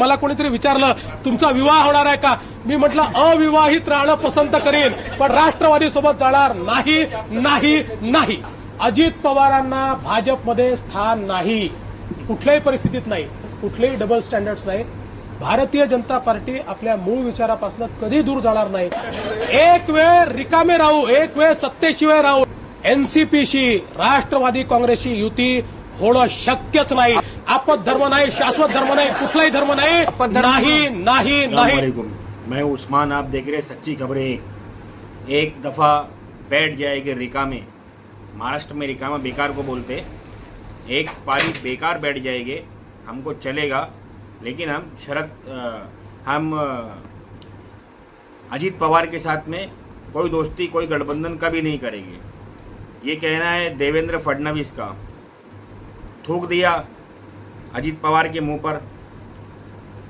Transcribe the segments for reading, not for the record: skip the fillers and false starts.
मला कोणीतरी विचारलं तुमचा विवाह होणार आहे का, मी म्हटलं अविवाहित राहणं पसंत करेन, पण राष्ट्रवादी सोबत जाणार नाही नाही नाही. अजित पवारांना भाजपमध्ये स्थान नाही, कुठल्याही परिस्थितीत नाही, कुठलेही डबल स्टँडर्ड्स नाही. भारतीय जनता पार्टी आपल्या मूळ विचारापासून कधी दूर जाणार नाही. एक वेळ रिकामे राहू, एक वेळ सत्तेशिवाय राहू, एनसीपीशी राष्ट्रवादी काँग्रेसची युती होणं शक्यच नाही. आपत धर्म नाही, शाश्वत धर्म नाही, कुठलाही धर्म नाही, नाही नाही नाही. मैं उस्मान, आप देख रहे सच्ची खबरें. एक दफा बैठ जाएगी रिका में, महाराष्ट्र में रिका में बेकार को बोलते, एक पारी बेकार बैठ जाएंगे हमको चलेगा, लेकिन हम अजीत पवार के साथ में कोई दोस्ती कोई गठबंधन कभी नहीं करेंगे. ये कहना है देवेंद्र फडणवीस का. थूक दिया अजीत पवार के मुंह पर,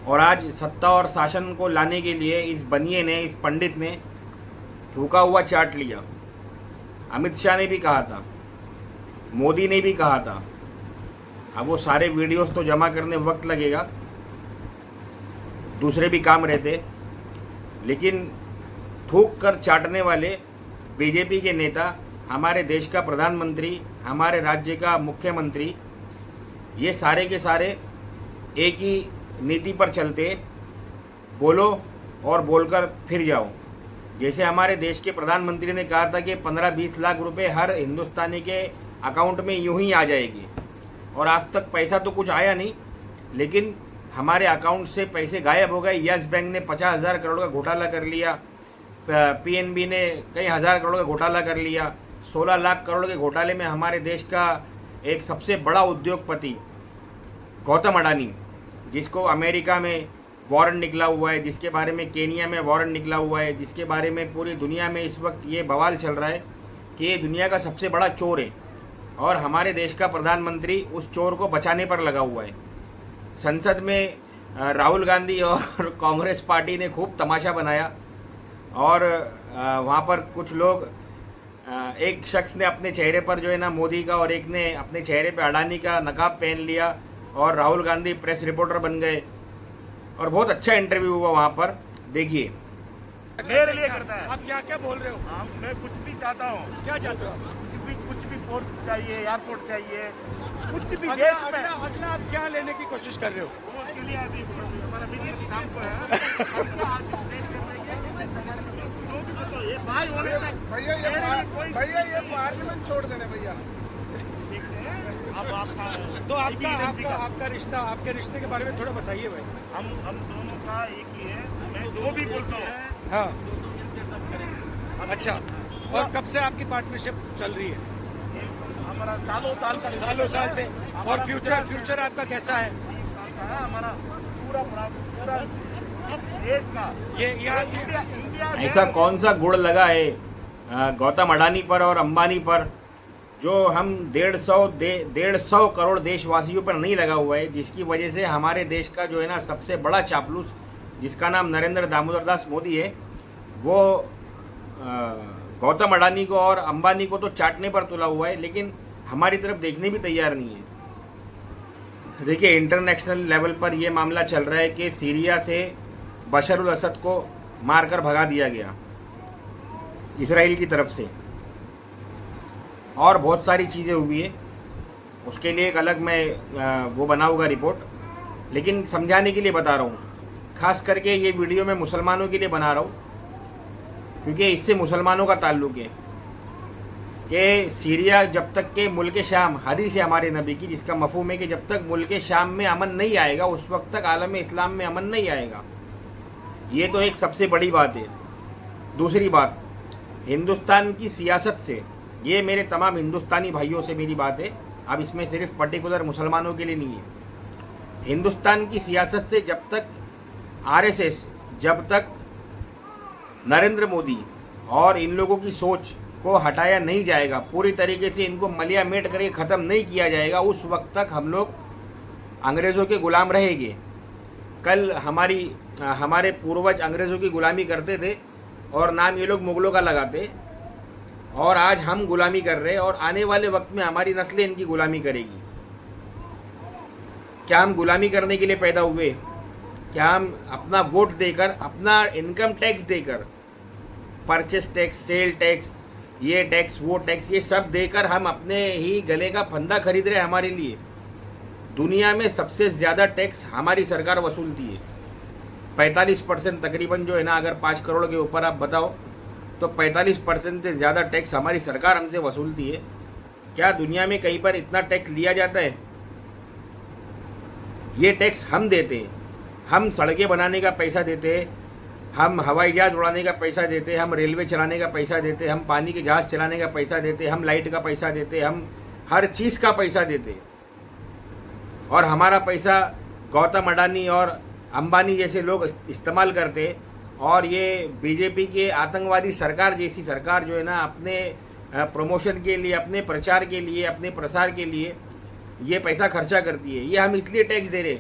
और आज सत्ता और शासन को लाने के लिए इस बनिए ने, इस पंडित ने थूका हुआ चाट लिया. अमित शाह ने भी कहा था, मोदी ने भी कहा था. अब वो सारे वीडियोस तो जमा करने वक्त लगेगा, दूसरे भी काम रहते, लेकिन थूक कर चाटने वाले बीजेपी के नेता, हमारे देश का प्रधानमंत्री, हमारे राज्य का मुख्यमंत्री, ये सारे के सारे एक ही नीति पर चलते, बोलो और बोलकर फिर जाओ. जैसे हमारे देश के प्रधानमंत्री ने कहा था कि 15-20 लाख रुपए हर हिंदुस्तानी के अकाउंट में यूं ही आ जाएगी, और आज तक पैसा तो कुछ आया नहीं, लेकिन हमारे अकाउंट से पैसे गायब हो गए. यस बैंक ने 50,000 करोड़ का घोटाला कर लिया, पीएनबी ने कई हज़ार करोड़ का घोटाला कर लिया. 16 लाख करोड़ के घोटाले में हमारे देश का एक सबसे बड़ा उद्योगपति गौतम अडानी, जिसको अमेरिका में वारंट निकला हुआ है, जिसके बारे में केनिया में वारंट निकला हुआ है, जिसके बारे में पूरी दुनिया में इस वक्त ये बवाल चल रहा है कि ये दुनिया का सबसे बड़ा चोर है, और हमारे देश का प्रधानमंत्री उस चोर को बचाने पर लगा हुआ है. संसद में राहुल गांधी और कांग्रेस पार्टी ने खूब तमाशा बनाया, और वहाँ पर कुछ लोग, एक शख्स ने अपने चेहरे पर जो है ना मोदी का, और एक ने अपने चेहरे पे अडानी का नकाब पहन लिया, और राहुल गांधी प्रेस रिपोर्टर बन गए, और बहुत अच्छा इंटरव्यू हुआ वहाँ पर. देखिए. मेरे लिए करता है. आप क्या क्या बोल रहे हो? मैं कुछ भी चाहता हूँ. क्या चाहते हो? कुछ भी पोर्ट चाहिए, एयरपोर्ट चाहिए, कुछ भी अगला देश में. अगला आप क्या लेने की कोशिश कर रहे हो? उसके लिए अभी हमारा बिजनेस काम को है. ये भाई होने तक भैया ये पार्लियामेंट छोड़ देने भैया. अब आपका तो आपका रिश्ता, आपके रिश्ते के बारे में थोड़ा बताइए भाई. हम दोनों का एक ही है. मैं जो भी बोलता हूँ. हाँ, अच्छा. और कब से आपकी पार्टनरशिप चल रही है? हमारा सालों साल का, सालों साल से. और फ्यूचर आपका कैसा है? हमारा पूरा देश का. ये इंडिया ऐसा कौन सा गुड़ लगा है गौतम अडानी पर और अंबानी पर, जो हम 150 करोड़ देशवासियों पर नहीं लगा हुआ है, जिसकी वजह से हमारे देश का जो है ना सबसे बड़ा चापलूस, जिसका नाम नरेंद्र दामोदर दास मोदी है, वो गौतम अडानी को और अंबानी को तो चाटने पर तुला हुआ है, लेकिन हमारी तरफ देखने भी तैयार नहीं है. देखिए, इंटरनेशनल लेवल पर यह मामला चल रहा है कि सीरिया से बशर उल असद को मारकर भगा दिया गया इसराइल की तरफ से, और बहुत सारी चीज़ें हुई है. उसके लिए एक अलग मैं वो बनाऊंगा रिपोर्ट, लेकिन समझाने के लिए बता रहा हूँ. खास करके ये वीडियो मैं मुसलमानों के लिए बना रहा हूँ, क्योंकि इससे मुसलमानों का ताल्लुक है कि सीरिया जब तक के मुल्क शाम, हदीस है हमारे नबी की, जिसका मफहूम है कि जब तक मुल्क शाम में अमन नहीं आएगा, उस वक्त तक आलम इस्लाम में अमन नहीं आएगा. ये तो एक सबसे बड़ी बात है. दूसरी बात, हिंदुस्तान की सियासत से, ये मेरे तमाम हिंदुस्तानी भाइयों से मेरी बात है, अब इसमें सिर्फ पर्टिकुलर मुसलमानों के लिए नहीं है. हिंदुस्तान की सियासत से जब तक आरएसएस, जब तक नरेंद्र मोदी और इन लोगों की सोच को हटाया नहीं जाएगा, पूरी तरीके से इनको मलिया मेट करके ख़त्म नहीं किया जाएगा, उस वक्त तक हम लोग अंग्रेज़ों के गुलाम रहेंगे. कल हमारे पूर्वज अंग्रेज़ों की गुलामी करते थे, और नाम ये लोग मुगलों का लगाते, और आज हम गुलामी कर रहे हैं, और आने वाले वक्त में हमारी नस्लें इनकी गुलामी करेगी. क्या हम गुलामी करने के लिए पैदा हुए? कि हम अपना वोट देकर, अपना इनकम टैक्स देकर, परचेस टैक्स, सेल टैक्स, ये टैक्स, वो टैक्स, ये सब देकर हम अपने ही गले का फंदा खरीद रहे हैं हमारे लिए। दुनिया में सबसे ज़्यादा टैक्स हमारी सरकार वसूलती है। 45% तकरीबन जो है ना, अगर 5 करोड़ के ऊपर आप बताओ तो 45% से ज़्यादा टैक्स हमारी सरकार हमसे वसूलती है। क्या दुनिया में कहीं पर इतना टैक्स लिया जाता है? ये टैक्स हम देते हैं। हम सड़कें बनाने का पैसा देते हैं, हम हवाई जहाज उड़ाने का पैसा देते, हम रेलवे चलाने का पैसा देते, हम पानी के जहाज चलाने का पैसा देते, हम लाइट का पैसा देते, हम हर चीज़ का पैसा देते। और हमारा पैसा गौतम अडानी और अंबानी जैसे लोग इस्तेमाल करते। और ये बीजेपी के आतंकवादी सरकार जैसी सरकार जो है ना, अपने प्रमोशन के लिए, अपने प्रचार के लिए, अपने प्रसार के लिए ये पैसा खर्चा करती है। ये हम इसलिए टैक्स दे रहे।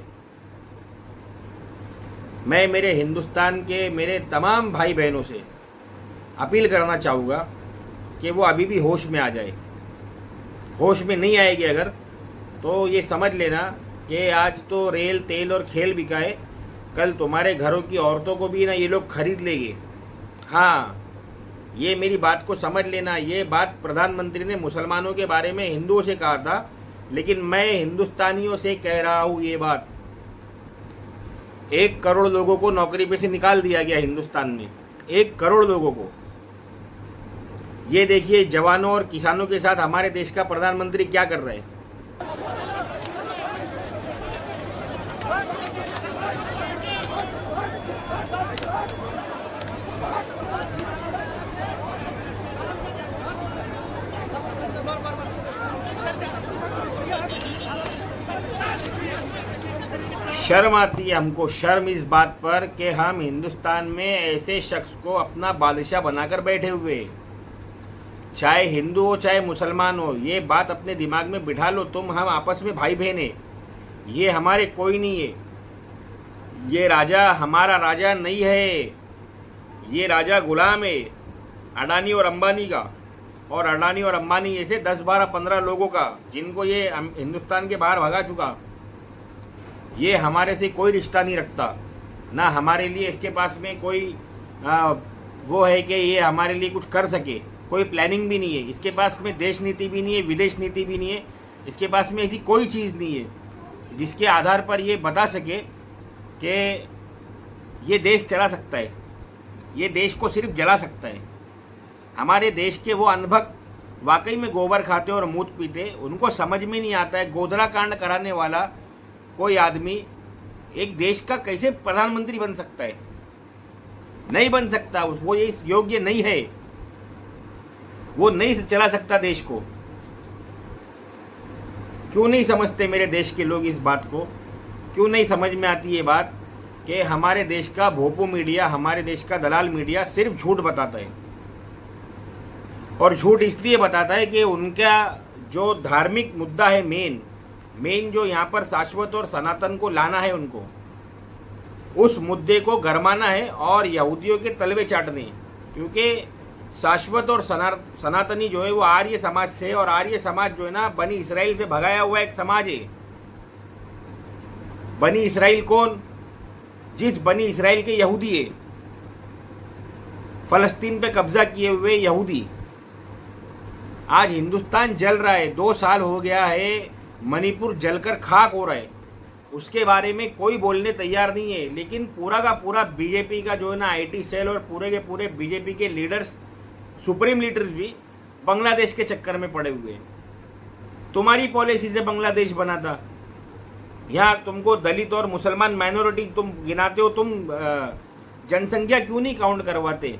मैं मेरे हिंदुस्तान के मेरे तमाम भाई बहनों से अपील करना चाहूँगा कि वो अभी भी होश में आ जाए। होश में नहीं आएगी अगर, तो ये समझ लेना कि आज तो रेल, तेल और खेल बिकाए, कल तुम्हारे घरों की औरतों को भी ना ये लोग खरीद लेंगे। हाँ, ये मेरी बात को समझ लेना। ये बात प्रधानमंत्री ने मुसलमानों के बारे में हिंदुओं से कहा था, लेकिन मैं हिंदुस्तानियों से कह रहा हूँ ये बात। 1 करोड़ लोगों को नौकरी पे से निकाल दिया गया हिंदुस्तान में, 1 करोड़ लोगों को। ये देखिए जवानों और किसानों के साथ हमारे देश का प्रधानमंत्री क्या कर रहे हैं। शर्म आती है हमको, शर्म इस बात पर कि हम हिंदुस्तान में ऐसे शख्स को अपना बादशाह बनाकर बैठे हुए, चाहे हिंदू हो चाहे मुसलमान हो। ये बात अपने दिमाग में बिठा लो तुम। हम आपस में भाई बहन हैं, ये हमारे कोई नहीं है। ये राजा हमारा राजा नहीं है, ये राजा गुलाम है अडानी और अंबानी का, और अडानी और अंबानी ऐसे 10, 12, 15 लोगों का, जिनको ये हिंदुस्तान के बाहर भगा चुका। ये हमारे से कोई रिश्ता नहीं रखता, ना हमारे लिए इसके पास में कोई वो है कि ये हमारे लिए कुछ कर सके। कोई प्लानिंग भी नहीं है इसके पास में, देश नीति भी नहीं है, विदेश नीति भी नहीं है इसके पास में। ऐसी कोई चीज़ नहीं है जिसके आधार पर ये बता सके कि ये देश चला सकता है। ये देश को सिर्फ जला सकता है। हमारे देश के वो अनभक्त वाकई में गोबर खाते और मूत पीते, उनको समझ में नहीं आता है गोधरा कांड कराने वाला कोई आदमी एक देश का कैसे प्रधानमंत्री बन सकता है। नहीं बन सकता, वो ये योग्य नहीं है, वो नहीं चला सकता देश को। क्यों नहीं समझते मेरे देश के लोग इस बात को? क्यों नहीं समझ में आती ये बात कि हमारे देश का भोपू मीडिया, हमारे देश का दलाल मीडिया सिर्फ झूठ बताता है। और झूठ इसलिए बताता है कि उनका जो धार्मिक मुद्दा है, मेन जो यहाँ पर शाश्वत और सनातन को लाना है, उनको उस मुद्दे को गरमाना है और यहूदियों के तलवे चाटने। क्योंकि शाश्वत और सनातनी जो है वो आर्य समाज से, और आर्य समाज जो है ना बनी इसराइल से भगाया हुआ एक समाज है। बनी इसराइल कौन? जिस बनी इसराइल के यहूदी है, फलस्तीन पे कब्जा किए हुए यहूदी। आज हिंदुस्तान जल रहा है, 2 साल हो गया है, मणिपुर जलकर खाक हो रहा है, उसके बारे में कोई बोलने तैयार नहीं है। लेकिन पूरा का पूरा बीजेपी का जो है ना आईटी सेल और पूरे के पूरे बीजेपी के लीडर्स, सुप्रीम लीडर्स भी बांग्लादेश के चक्कर में पड़े हुए हैं। तुम्हारी पॉलिसी से बांग्लादेश बना था। यहाँ तुमको दलित और मुसलमान माइनॉरिटी तुम गिनाते हो, तुम जनसंख्या क्यों नहीं काउंट करवाते?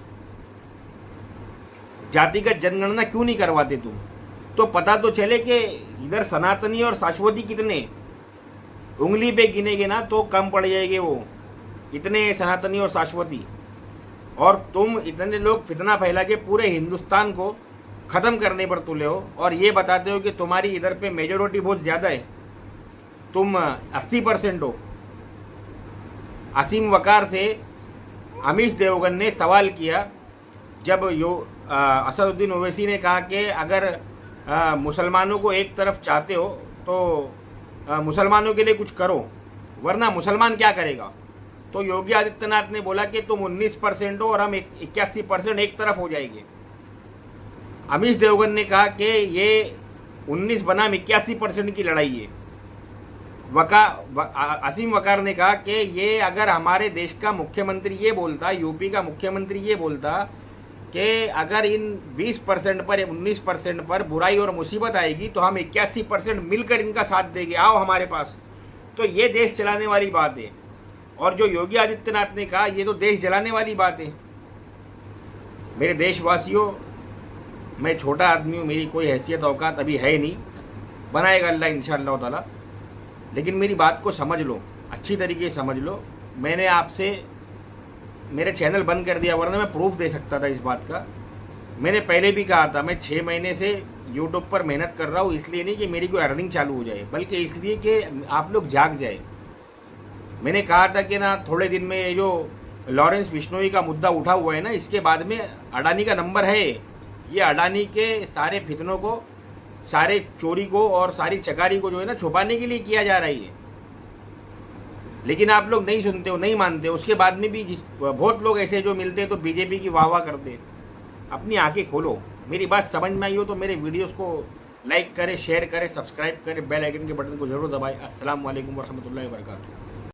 जातिगत जनगणना क्यों नहीं करवाते तुम? तो पता तो चले कि इधर सनातनी और शाश्वती कितने, उंगली पे गिनेगे ना तो कम पड़ जाएंगे वो, इतने सनातनी और शाश्वती। और तुम इतने लोग फितना फैला के पूरे हिंदुस्तान को ख़त्म करने पर तुले हो, और ये बताते हो कि तुम्हारी इधर पे मेजोरिटी बहुत ज़्यादा है, तुम 80% हो। असीम वकार से अमीश देवगन ने सवाल किया जब असदुद्दीन ओवैसी ने कहा कि अगर मुसलमानों को एक तरफ चाहते हो तो मुसलमानों के लिए कुछ करो, वरना मुसलमान क्या करेगा। तो योगी आदित्यनाथ ने बोला कि तुम 19% हो और हम 81% एक तरफ हो जाएंगे। अमीश देवगन ने कहा कि ये 19 बनाम 81% की लड़ाई है। असीम वकार ने कहा कि ये अगर हमारे देश का मुख्यमंत्री ये बोलता, यूपी का मुख्यमंत्री ये बोलता कि अगर इन 20% पर 19% पर बुराई और मुसीबत आएगी तो हम 81% मिलकर इनका साथ देंगे, आओ हमारे पास, तो ये देश चलाने वाली बात है। और जो योगी आदित्यनाथ ने कहा ये तो देश जलाने वाली बात है। मेरे देशवासियों, मैं छोटा आदमी हूँ, मेरी कोई हैसियत औकात अभी है नहीं, बनाएगा अल्लाह इंशाअल्लाह ताला, लेकिन मेरी बात को समझ लो, अच्छी तरीके से समझ लो। मैंने आपसे मेरे चैनल बंद कर दिया, वरना मैं प्रूफ दे सकता था इस बात का। मैंने पहले भी कहा था मैं 6 महीने से यूट्यूब पर मेहनत कर रहा हूँ, इसलिए नहीं कि मेरी कोई अर्निंग चालू हो जाए, बल्कि इसलिए कि आप लोग जाग जाए। मैंने कहा था कि ना थोड़े दिन में ये जो लॉरेंस बिश्नोई का मुद्दा उठा हुआ है ना, इसके बाद में अडानी का नंबर है। ये अडानी के सारे फितनों को, सारे चोरी को और सारी चकारी को जो है ना छुपाने के लिए किया जा रही है। लेकिन आप लोग नहीं सुनते हो, नहीं मानते हो। उसके बाद में भी बहुत लोग ऐसे जो मिलते हैं तो बीजेपी की वाह वाह करते। अपनी आंखें खोलो। मेरी बात समझ में आई हो तो मेरे वीडियोस को लाइक करें, शेयर करें, सब्सक्राइब करें, बेल आइकन के बटन को जरूर दबाएं। अस्सलाम वालेकुम वरहमतुल्लाहि वबरकातुहू।